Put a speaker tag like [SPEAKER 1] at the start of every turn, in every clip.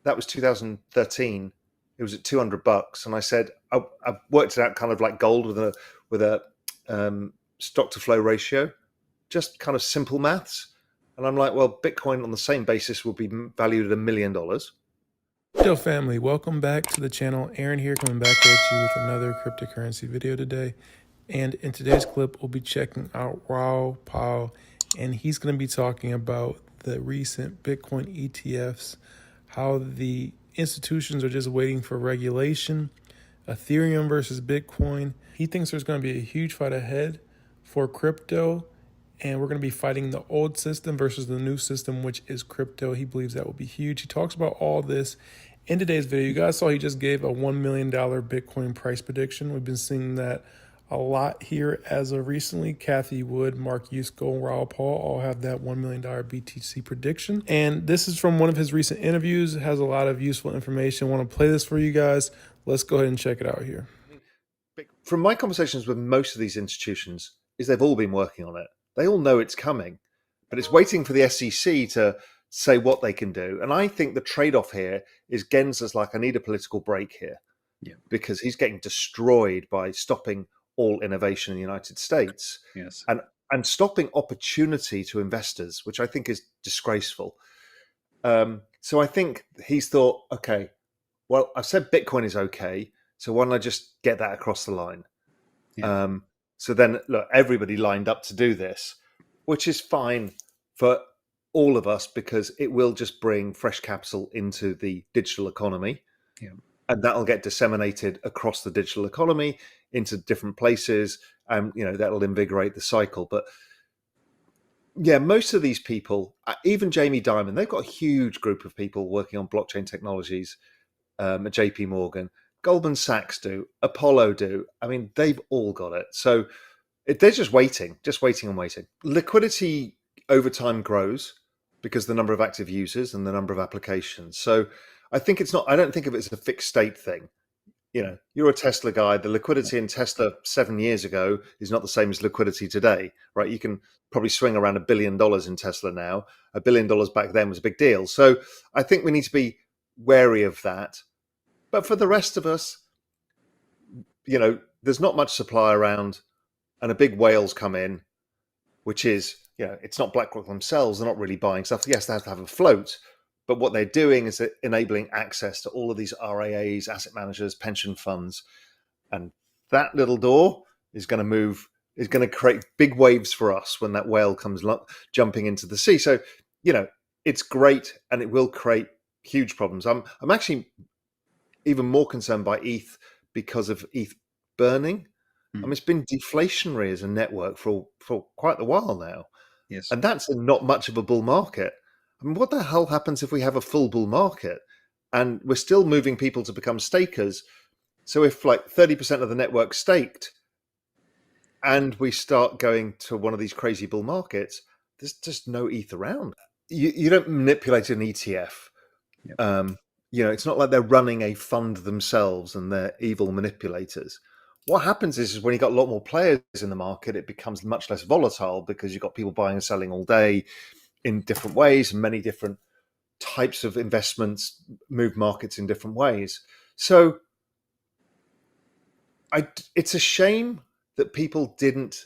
[SPEAKER 1] that was 2013. It was at $200, and I said I've worked it out kind of like gold with a stock to flow ratio, just kind of simple maths. And I'm like, well, Bitcoin on the same basis will be valued at $1 million.
[SPEAKER 2] Yo family, welcome back to the channel. Aaron here, coming back at you with another cryptocurrency video today. And in today's clip, we'll be checking out Raoul, and he's going to be talking about the recent Bitcoin ETFs, how the institutions are just waiting for regulation, Ethereum versus Bitcoin. He thinks there's going to be a huge fight ahead for crypto, and we're going to be fighting the old system versus the new system, which is crypto. He believes that will be huge. He talks about all this in today's video. You guys saw he just gave a $1 million Bitcoin price prediction. We've been seeing that a lot here as of recently. Kathy Wood, Mark Yusko, and Raoul all have that $1 million BTC prediction. And this is from one of his recent interviews. It has a lot of useful information. I want to play this for you guys. Let's go ahead and check it out here.
[SPEAKER 1] From my conversations with most of these institutions, is they've all been working on it. They all know it's coming, but it's waiting for the SEC to say what they can do. And I think the trade-off here is Gensler's like, I need a political break here, because he's getting destroyed by stopping all innovation in the United States, and stopping opportunity to investors, which I think is disgraceful. So I think he's thought, okay, well, I've said Bitcoin is okay, so why don't I just get that across the line? So then, look, everybody lined up to do this, which is fine for all of us because it will just bring fresh capital into the digital economy. And that'll get disseminated across the digital economy into different places, and that'll invigorate the cycle. But yeah, most of these people, even Jamie Dimon, they've got a huge group of people working on blockchain technologies at JP Morgan. Goldman Sachs do, Apollo do. I mean, they've all got it. So they're just waiting and waiting. Liquidity over time grows because the number of active users and the number of applications. So I think I don't think of it as a fixed state thing. You're a Tesla guy. The liquidity in Tesla 7 years ago is not the same as liquidity today, right? You can probably swing around $1 billion in Tesla now. $1 billion back then was a big deal. So I think we need to be wary of that. But for the rest of us, there's not much supply around, and a big whale's come in, which is, it's not BlackRock themselves. They're not really buying stuff. Yes, they have to have a float, but what they're doing is enabling access to all of these RIAs, asset managers, pension funds. And that little door is going to create big waves for us when that whale comes jumping into the sea. So, it's great, and it will create huge problems. I'm actually even more concerned by ETH because of ETH burning. I mean, it's been deflationary as a network for quite a while now. And that's not much of a bull market. I mean, what the hell happens if we have a full bull market and we're still moving people to become stakers? So if like 30% of the network staked and we start going to one of these crazy bull markets, there's just no ETH around. You don't manipulate an ETF. It's not like they're running a fund themselves and they're evil manipulators. What happens is when you've got a lot more players in the market, it becomes much less volatile because you've got people buying and selling all day in different ways, and many different types of investments move markets in different ways. So it's a shame that people didn't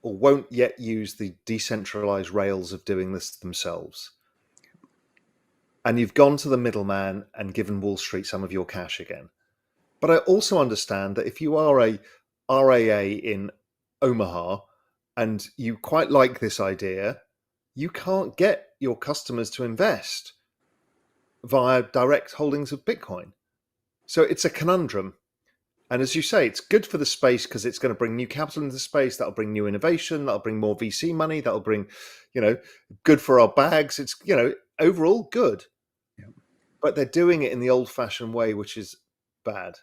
[SPEAKER 1] or won't yet use the decentralized rails of doing this themselves. And you've gone to the middleman and given Wall Street some of your cash again. But I also understand that if you are a RAA in Omaha and you quite like this idea, you can't get your customers to invest via direct holdings of Bitcoin. So it's a conundrum. And as you say, it's good for the space because it's going to bring new capital into the space. That'll bring new innovation. That'll bring more VC money. That'll bring, good for our bags. It's, overall good. But they're doing it in the old-fashioned way, which is bad.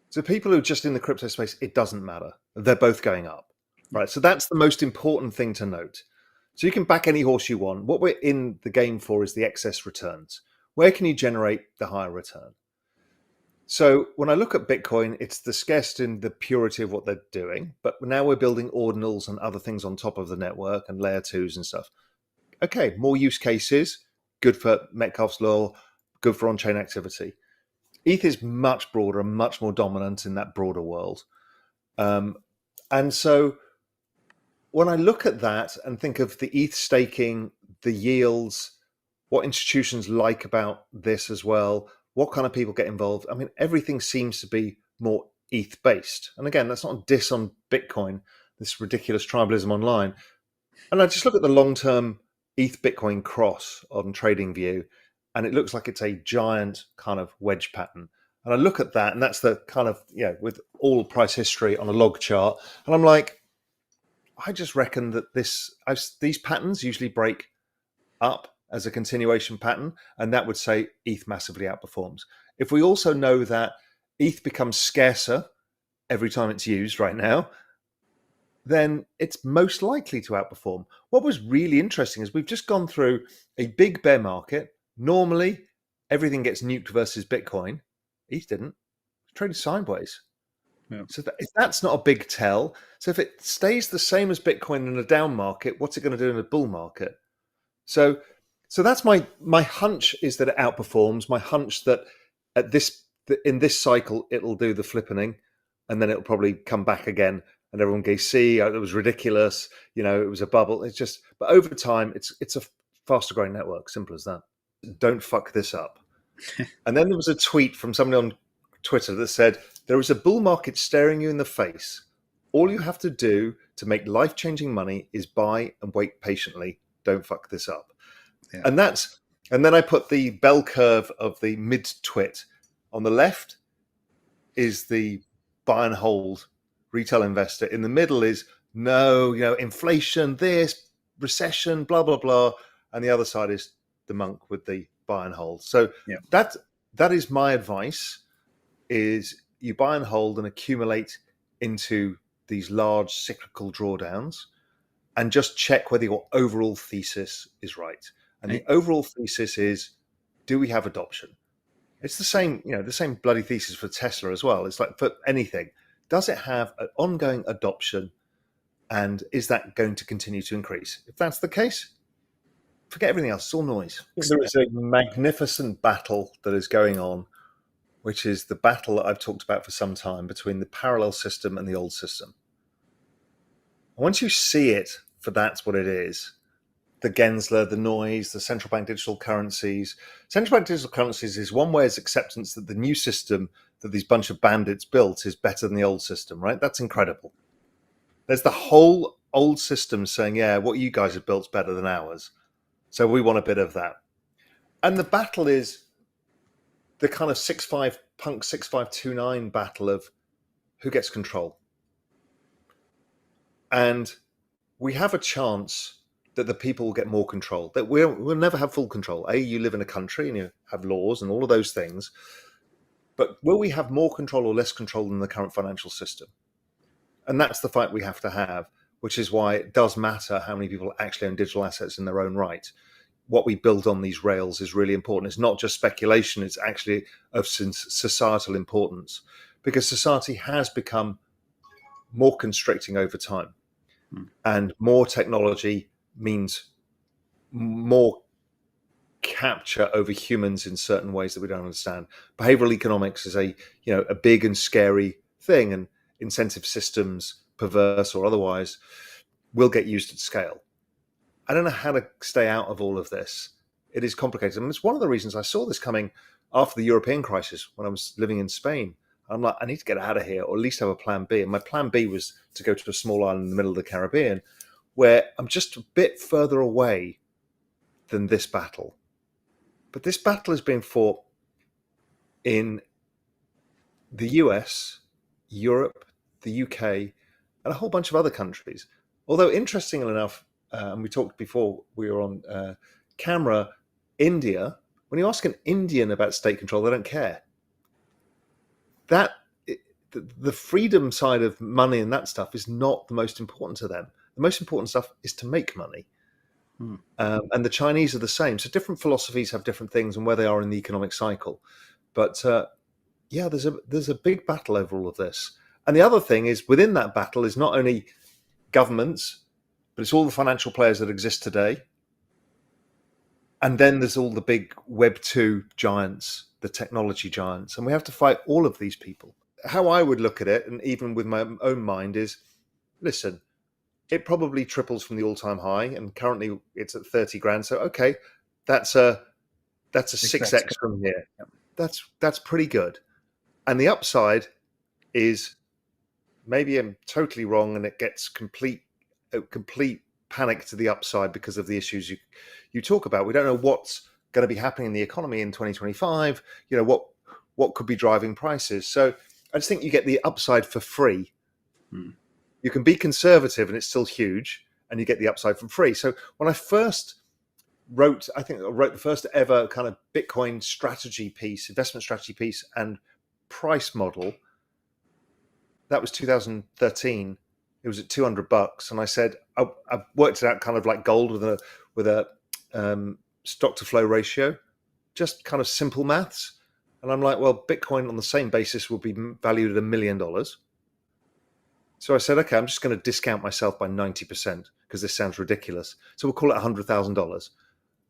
[SPEAKER 1] So people who are just in the crypto space, it doesn't matter. They're both going up, right? So that's the most important thing to note. So you can back any horse you want. What we're in the game for is the excess returns. Where can you generate the higher return? So when I look at Bitcoin, it's the scarcity and the purity of what they're doing. But now we're building ordinals and other things on top of the network and layer twos and stuff. Okay, more use cases, good for Metcalfe's law, good for on-chain activity. ETH is much broader and much more dominant in that broader world. And so when I look at that and think of the ETH staking, the yields, what institutions like about this as well, what kind of people get involved, I mean, everything seems to be more ETH based. And again, that's not a diss on Bitcoin, this ridiculous tribalism online. And I just look at the long-term ETH Bitcoin cross on TradingView, and it looks like it's a giant kind of wedge pattern. And I look at that, and that's the kind of, with all price history on a log chart. And I'm like, I just reckon that these patterns usually break up as a continuation pattern, and that would say ETH massively outperforms. If we also know that ETH becomes scarcer every time it's used right now, then it's most likely to outperform. What was really interesting is we've just gone through a big bear market. Normally, everything gets nuked versus Bitcoin. ETH didn't. It traded sideways. Yeah. So if that's not a big tell, so if it stays the same as Bitcoin in a down market, what's it going to do in a bull market? So that's my hunch, is that it outperforms. My hunch that in this cycle it'll do the flippening, and then it'll probably come back again, and everyone goes, "See, it was ridiculous. It was a bubble." It's just, but over time, it's a faster growing network. Simple as that. Don't fuck this up. And then there was a tweet from somebody on Twitter that said, "There is a bull market staring you in the face. All you have to do to make life-changing money is buy and wait patiently. Don't fuck this up." Yeah. And then I put the bell curve of the mid-twit. On the left is the buy and hold retail investor. In the middle is no, inflation, this, recession, blah, blah, blah. And the other side is the monk with the buy and hold. So that is my advice, is you buy and hold and accumulate into these large cyclical drawdowns, and just check whether your overall thesis is right. And the overall thesis is, do we have adoption? It's the same bloody thesis for Tesla as well. It's like for anything. Does it have an ongoing adoption, and is that going to continue to increase? If that's the case, forget everything else. It's all noise. There is a magnificent battle that is going on, which is the battle that I've talked about for some time between the parallel system and the old system. And once you see it for that's what it is, the Gensler, the noise, the central bank digital currencies. Central bank digital currencies is one way is acceptance that the new system that these bunch of bandits built is better than the old system, right? That's incredible. There's the whole old system saying, yeah, what you guys have built is better than ours. So we want a bit of that. And the battle is the kind of 6529 battle of who gets control. And we have a chance that the people will get more control, that we'll never have full control. You live in a country and you have laws and all of those things. But will we have more control or less control than the current financial system? And that's the fight we have to have, which is why it does matter how many people actually own digital assets in their own right. What we build on these rails is really important. It's not just speculation, it's actually of societal importance, because society has become more constricting over time. And more technology means more capture over humans in certain ways that we don't understand. Behavioral economics is a big and scary thing, and incentive systems, perverse or otherwise, will get used at scale. I don't know how to stay out of all of this. It is complicated. And it's one of the reasons I saw this coming after the European crisis when I was living in Spain. I'm like, I need to get out of here, or at least have a plan B. And my plan B was to go to a small island in the middle of the Caribbean, where I'm just a bit further away than this battle. But this battle is being fought in the US, Europe, the UK, and a whole bunch of other countries. Although, interestingly enough, and we talked before we were on camera, India, when you ask an Indian about state control, they don't care. The freedom side of money and that stuff is not the most important to them. The most important stuff is to make money. And the Chinese are the same. So different philosophies have different things and where they are in the economic cycle. But there's a big battle over all of this. And the other thing is, within that battle is not only governments, but it's all the financial players that exist today. And then there's all the big Web 2 giants, the technology giants, and we have to fight all of these people. How I would look at it, and even with my own mind, is listen, it probably triples from the all-time high, and currently it's at 30 grand. So okay, that's a 6x from here. That's pretty good. And the upside is, maybe I'm totally wrong, and it gets complete panic to the upside because of the issues you talk about. We don't know what's going to be happening in the economy in 2025. You know what could be driving prices. So I just think you get the upside for free. You can be conservative and it's still huge, and you get the upside for free. So when I first wrote the first ever kind of Bitcoin strategy piece, investment strategy piece, and price model, that was 2013. It was at $200, and I said I've worked it out kind of like gold with a stock to flow ratio, just kind of simple maths. And I'm like, well, Bitcoin on the same basis will be valued at $1 million. So I said, okay, I'm just going to discount myself by 90% because this sounds ridiculous. So we'll call it $100,000,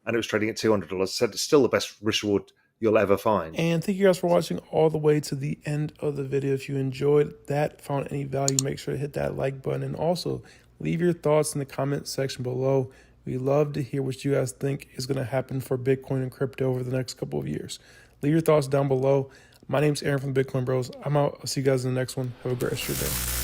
[SPEAKER 1] and it was trading at $200. So it's still the best risk reward you'll ever find.
[SPEAKER 2] And thank you guys for watching all the way to the end of the video. If you enjoyed that, found any value, make sure to hit that like button, and also leave your thoughts in the comment section below. We love to hear what you guys think is going to happen for Bitcoin and crypto over the next couple of years. Leave your thoughts down below. My name's Aaron from the Bitcoin Bros. I'm out. I'll see you guys in the next one. Have a great rest of your day.